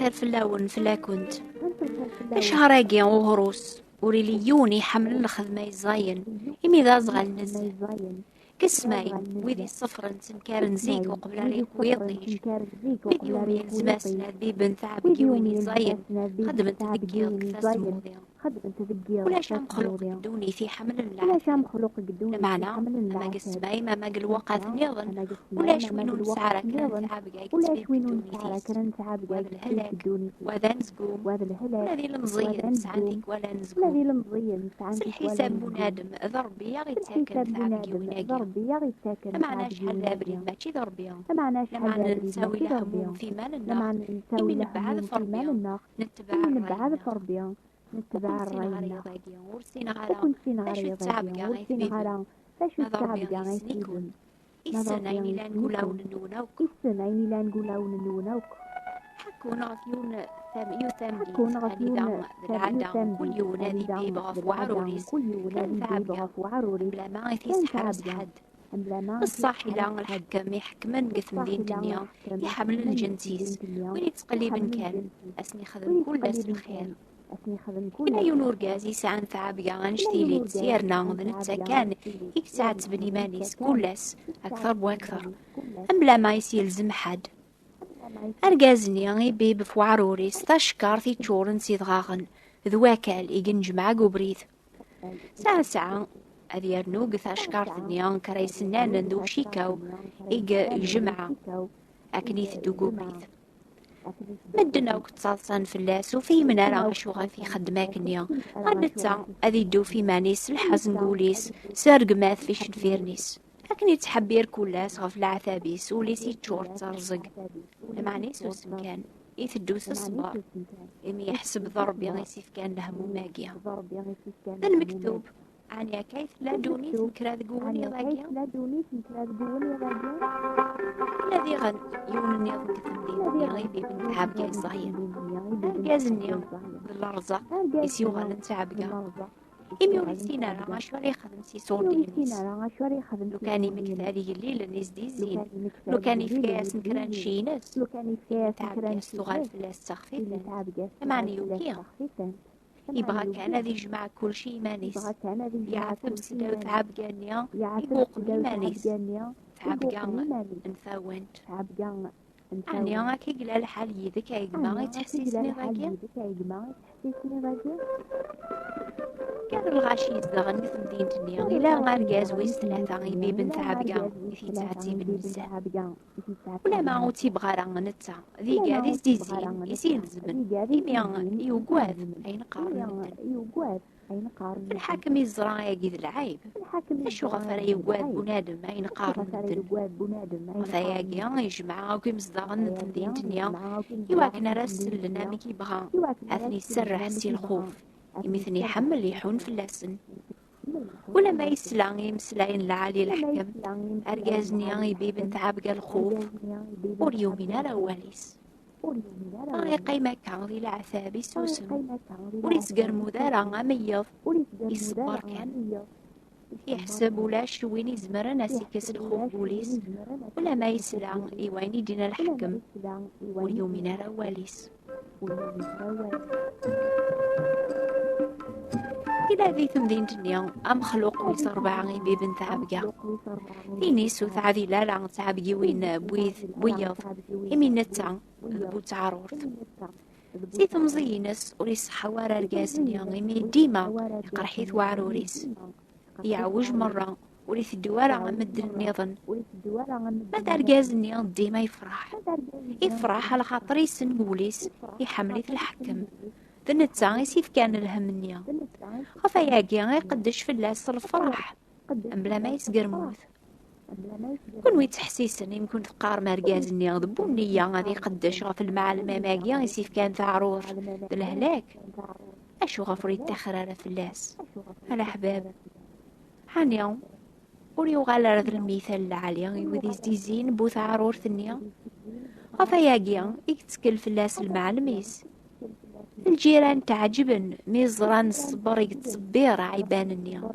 الخير في اللون فلا كنت شهراقي وهروس وريليوني حمل الخدمة يزاين إمي ذا زغال نزل كسماين ويدي الصفر نتنكار نزيك وقبل ريق ويضيج فيديو يلزماس نادبي بنت عبقي ويني زاين خدمة تذكير كثاس موضيع ولاش عم خلق دوني في حمل العافية معنا أما قسماي ما قل وقعت نيضن ولاش وينو نسعرك عبقي كتبير بدوني ثيس وهذا الهلاك وهذا نزقوم وهذه المزيد سعانتك ولا نزقوم الحساب بنادم ضربي يغي تاكل ثعبقي وناقي معناش حل أبريد ماشي ضربي لمعنا نساوي لهم في مال النار إمي نبعاد فربيا نتبع الرأي ورسينا غالا فاشو التعبقى غيث بيبن ما ضربيا يسنيكون السنين لا نقولاو نلونوك حكون غفيون يثمدين خليدا العادة كل يوم هذي بيب غف وعروريس كان ثعبقى بلا ما يثيس حرس حد الصاحي لا الحكم يحكمن قثم دين دنيا يحمل الجنسيس وين يتقلب كان أسني خذن كل بس الخير إلا ينور قازي سعان ثعبقى غنشتيلي تسيرنا ظنتا كان يكتعت بني مانيس كلس أكثر وأكثر أم بلا ما يسيلزم حد أرقازني غيبي بفوعروري ستاشكار في تشورن سيدغاغن ذواكال إيجن جمع قبريث ساعة أذيرنو قثا شكارتني كراي سنان ندو شيكاو إيجا جمعة أكني ثدو قبريث مدنا وكتصاصان في اللاس وفي منارا غشوغا في خدماكنيا غنتا أذي دو في مانيس الحزن قوليس سارق ماث في شنفيرنيس لكن يتحبير كلاس غف العثابيس وليس يتشور ترزق لمعنيس وسمكان يثدوس الصبار إمي يحسب ضرب يغيسيف كان لهم ماقيا ذا المكتوب عني كيف لا دوني تنكرا ذقوني ضاقيا الذي غن يونني ضد يغيبي بنت عبقى صغير أرقازني بالرزق يسيوغا لنتعبقى إمي ورسينا راه شواري خدمتي صور دينيس لو كاني مكتالي الليل نيز دي زين لو كاني في كاس نكران شينس تعبقى الصغال في اللاس تخفيفا معني يوكيها يبغى كان ذي جمع كل شي مانيس يعثب سلاو تعبقى نيا يقوق لي مانيس تعبقى نثاونت يعني كي قلا الحال يدك يجمع تحسيسني راجع كان الغاشي يزغن مثل دين تنيا إلا غارجاز ويس ثلاثة غيبي بنت عبقى في تعتي بالنساء ولا ما عوتي بغارا نتا ذي قاديس ديزين يسير الزمن إميان يوقواذ أين قارن الحاكم يزرع يجيذ العيب أشو غفر يوقواذ بنادم أين قارن وثياقيا يجمع وكي مزدغن دين تنيا يواكنا راسل لنا ميكي بغا أثني السر حسي الخوف يمثني حمل يحون في اللسن ولما يسلان يمسلاين لعالي الحكم أرقازني يبي بنت عبقى الخوف وريومنا الأوليس قيمة كان ذي العثابي سوسن وريسقر مدارا عميض يصبر كان يحسب ولا شوين يزمر ناسي كاس الخوف بوليس ولا ما يسلان يوين يدينا الحكم واليومنا الأوليس إلا ذي ثمدين دنيا أم خلوق ويصر بعغي بنت عبقى في نيسو ثعذي لا لعن تعبقي وين بويض إمي نتا ذبو تعرورث زي ثمزينس وريس حوار أرقازنيا إمي ديما قرحيث وعروريس يعوج مرة وريث الدوار عن مد النظن ماذا أرقازنيا ديما يفرح على خاطري سنقوليس يحمليث الحكم ذنتا يسيف كان الهمنيا خفاياقي يقدش في اللاس الفرح أم بلا ما يسقر موث كون ويتحسيسن يمكن تقار مرقازني ضبوني غادي يقدش غف المعلمة ماقيا يسيف كان تعرور الهلاك أشو غفري التخرار في اللاس على حباب حانيا وريو غالا ذا المثال العالي وذي زين بوث عرور ثنيا خفاياقي يكتسكل في اللاس المعلميس الجيران تعجبن ميزران الصبر يتصبير عيبان النيا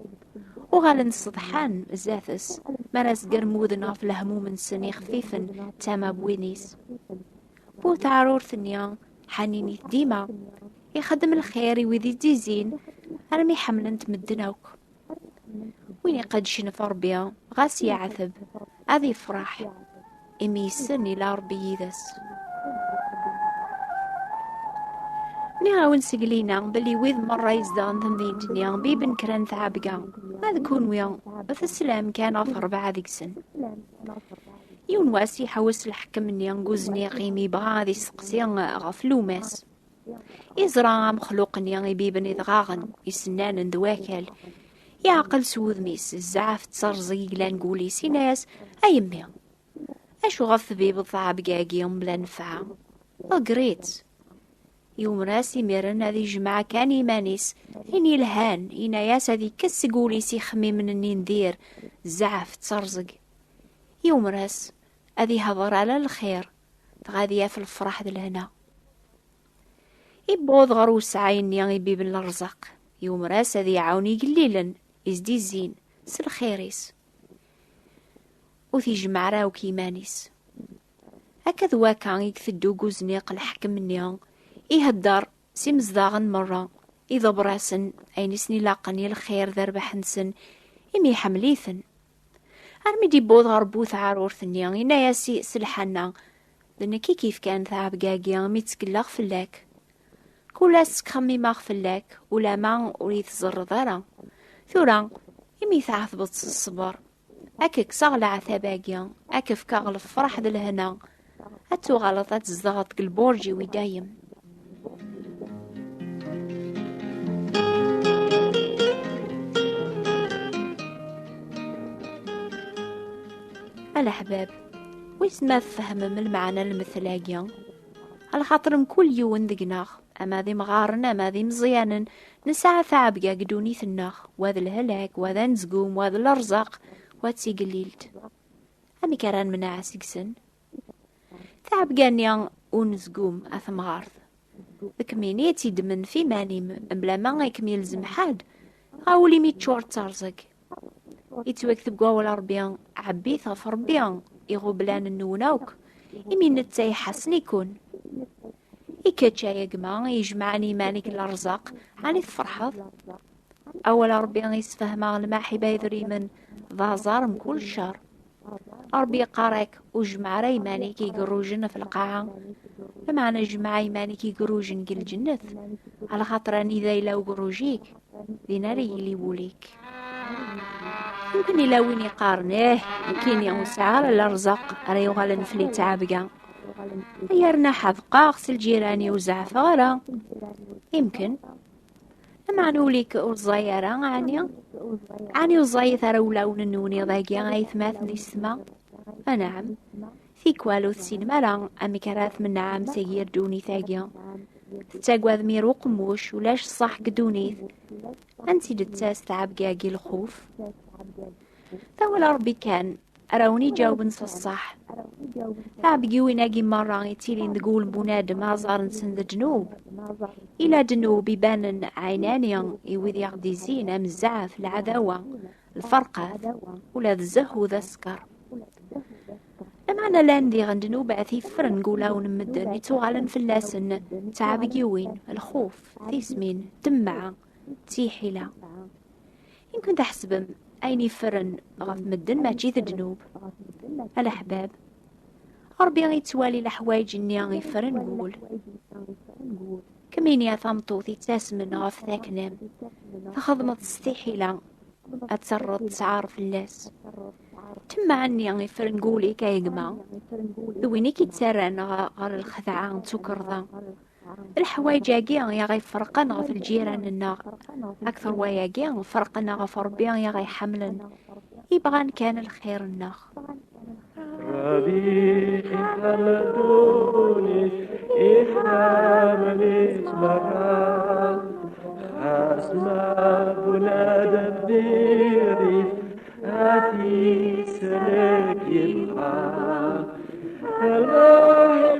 وغالن الصضحان زاثس مراس قرموذن في الهموم سني خفيفا تاما بوينيس بو تعرور ثنيا حنيني ديما يخدم الخير ويدي تزين رمي حملن تمدنوك وين قد شنف ربيا غاس يعثب هذي فرح إمي يسن إلى ربي يدس نيغاون سقلينا بلي ويذ مرة يزدان ذي الدنيا بيبن كران ثعبقا هذا كون ويا بث السلام كان أفر بعد سن يون واسي حوس الحكم اني نقوزني قيمي بغادي سقسي غفلو ماس إزرا مخلوق اني بيبن إذغاغن يسنان ذواكل يعقل سوذ ميس الزعف تصرزي لا نقولي سيناس أيمي أشو غف بيب الضعب قاقيهم بلا نفعة أقريت يوم راسي ميرن هذي جماعة كان يمانيس إني الهان إنا ياس هذي كس قولي سيخمي من إني ندير زعف تصرزق يوم راس هذي هضر على الخير تغادية في الفرح دلهنا يبوض غروس عين يبيب الرزق يوم راس هذي عاوني قليلا إزدي الزين سل خيريس وثي جمع راو كيمانيس هكذا واكان يكثدو قوزنيق الحكم منيان يهدر سيمزداغن مرة إذا براسن أين سني لاقني الخير ذرب حنسن إمي حمليثن أرمي دي بود غربوث عارور ثنيان إنا ياسي سلحنا لأنكي كيف كان ثعب قاقيان ميتسكلاغ فلاك كولا سكخمي ماغ فلاك ولا ما أريد زردارا ثورا إمي ثعث بطس الصبر أكك صغلع ثباقيان أكف كاغل فرح دلهنا أتو غلطات الزغط قلبورجي ودايم الأحباب ويس ما فهم من المعنى المثلاقيا على خاطر كل يوم ذقناخ أما ذي مغارن أما ذي مزيانا نسعى ثعب قاقدوني ثناخ وهذا الهلاك وهذا نزقوم وهذا الأرزاق وهاتسي قليلت أمي كران مناع سيكسن ثعب قانيا ونزقوم أثم غارث ذكمينيتي دمن في ماني بلا ما يكمل زمحاد غاولي ميتشور تارزق يتوكتب قوال ربيان عبيثة فربيان يغبلان النوناوك يمين نتاي حسن يكون يكتشا يجمع يجمعني مانك الأرزاق عني تفرحض أول ربيان يسفهم الماحي بايذري من ذا من كل شهر ربي قارك وجمع ريمانك يقروجن في القاعة بمعنى جمع يمانك يقروجن قل جنث على خاطراني ذا لو قروجيك ذي ناري اللي بوليك يمكن إلا وين يقارنه يمكن يوسع الأرزاق راه يغلن في تعبقا يرنا حذقا غسل جيراني وزعفة غرا يمكن أما نوليك الزيارة عني الزيثة ولون النوني ضاقيا غيثماث ذي السما نعم في كوالو ثسين مرة أمي كراث من نعم سيير دوني ثاقيا تتاقوى ذمير وقموش ولاش صح قدونيث أنتي دتاس تعب قاقي الخوف ثول ربي كان أراوني جاوب نص الصح تعب قيوي ناقي مرة يتيلين تقول بنادم أزار نسند جنوب إلى جنوب يبان عينانيا يوذي يغدي زين مزعف العداوة الفرقة ولا الزهو ذا السكر لما أنا لاندي غندنو بعثي فرن قولا ونمدن يتوغالن في اللاسن تعب قيوين الخوف ثيسمين دمعة تيحيلا يمكن تحسب أيني فرن غف مدن ما تجي الجنوب الأحباب ربي غيتوالي الحوايج إني غيفرن نقول كمين يا ثمطوثي تاسمن غف ذاك نام فخضمت استحيلا أتسرد تعارف الناس تما عني غيفرن نقولي كايقما ذويني كي تسرن غير الخدعة تكرضا الحوايج يا غي فرقنا في الجيران النار أكثر وياقيا فرقنا غف ربيا يا غي حملا يبغان كان الخير الناخ ربي خلدوني إحامني اسمها أسمى بلاد الديري هاتي سلك يبقى الله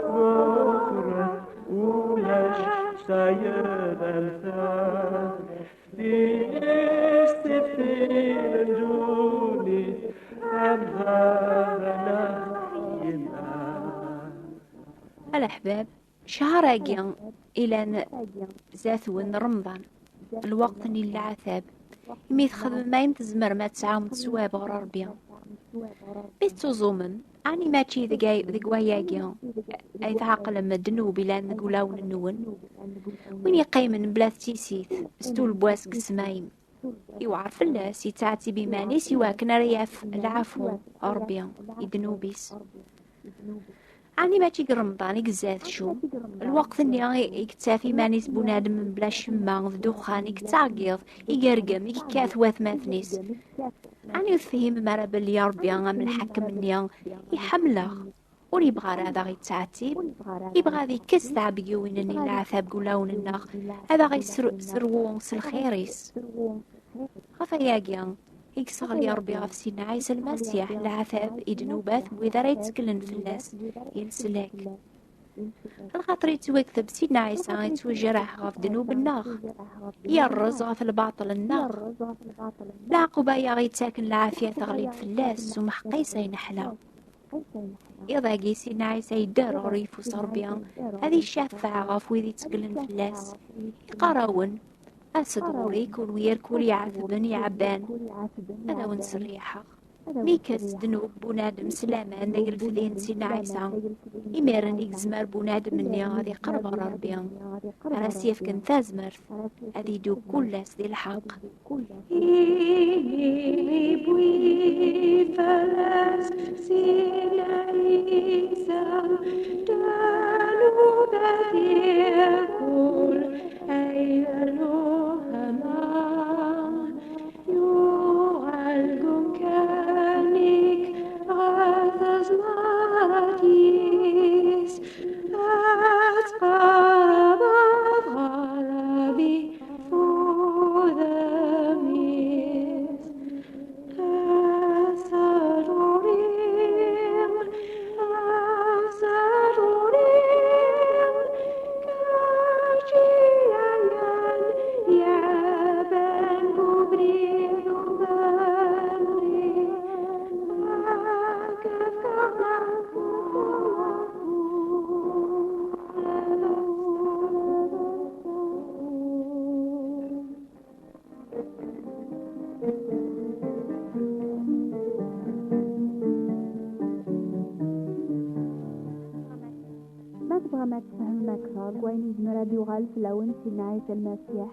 بكرة ولاش ساير الثان دي استفتين جوني الأحباب شهر إلى زاثون رمضان الوقت اللي العذاب يمي تخدم ما يمتزمر ما تسعاوم تسواب غير ربيا بيستو زومن أني ماشي ذق وياقيا أي تعقل مدنو بلا نقولاون النون وين يقيمن بلا تيسيث ستو البواس قسمايم يوعرف الله سيتعتي بماني سوا كنا رياف العفو ربيا يدنوبيس أني ماشي رمضان يقزاث شو الوقت اللي يكتافي مانيس بنادم من بلا شماغ دخان يكتاقيض يقرقم يكاث واث ماثنيس أني يفهم مرب اللي ربيا من الحكم اللي يحمله وليبغى هذا غيتعتيب يبغى ذي كس تعبقي وين اني العثاب قولاون النغ هذا غي سروون سلخيريس غفاياقيا يكسغ لي ربي غف سيدنا عيسى المسيح العثاب يدنوبات وإذا راه يتكلن في الناس ينسلاك الخاطر يتوكذب سيدنا عيسى يتوجرح غف ذنوب النغ يرز غف الباطل النغ العقوبة يا غيتاكن العافية تغليب في الناس ومحقيسة ينحلا إذا سيدنا عيسى يدار غريف وصربيا هذه الشافعة غف ويذي تكلن في الناس يقراون أسد غوريك ويركول يعذبن يعبان أنا ونسريحة ميكس دنوب بنادم سلامان داير في ذين سيدنا عيسى إميرن يكزمر بنادم مني غادي قرب ربيا أنا سيف كنت أزمر هذي دوب كلاس ذي الحق إني بوي فلاس سيدنا عيسى دانو ذاتي كل أيلو ما تفهم أكثر وين يزمر هاد يغال في لون سيدنا عيسى المسيح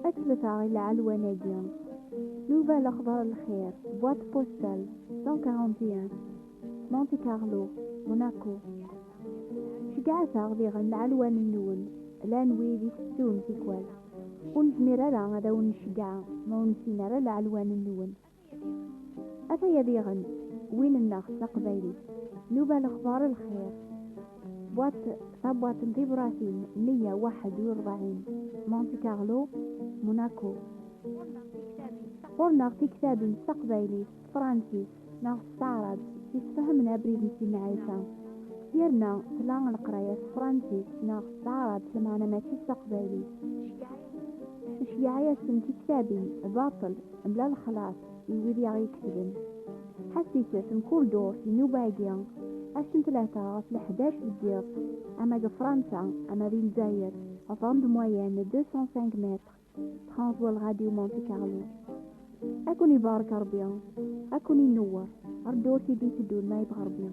أكثر غير علواناجيا نوفال أخبار الخير بوات بوستال 141 مونتي كارلو موناكو شقعتها غير العلوان النون لان ويدي ستون تيكوال ونزمير على هذا ونشقع ما ونسينا على العلوان النون أثا يديغن وين النخ قبيلي نوفال أخبار الخير بوات ديبراتين 141 مونتي كارلو موناكو ورنا في كتاب مستقبلي فرانسيس ناغ استعرض يتفهمنا بريد سيدنا عيسى ديرنا طلع القراية فرانسيس ناغ استعرض سمعنا ماشي استقبلي شيعية في كتابي باطل بلا الخلاص يويدي يكتبن حسيت نكون دور في نوبايديا أشن 3 في 11 بالدير أما فرنسا أما في الجزائر أفضل موين 205 متر ترانسوا الراديو مونتي كارلو أكون يبارك ربيا أكون ينور أردور سيدي تدون ما يبغى ربيا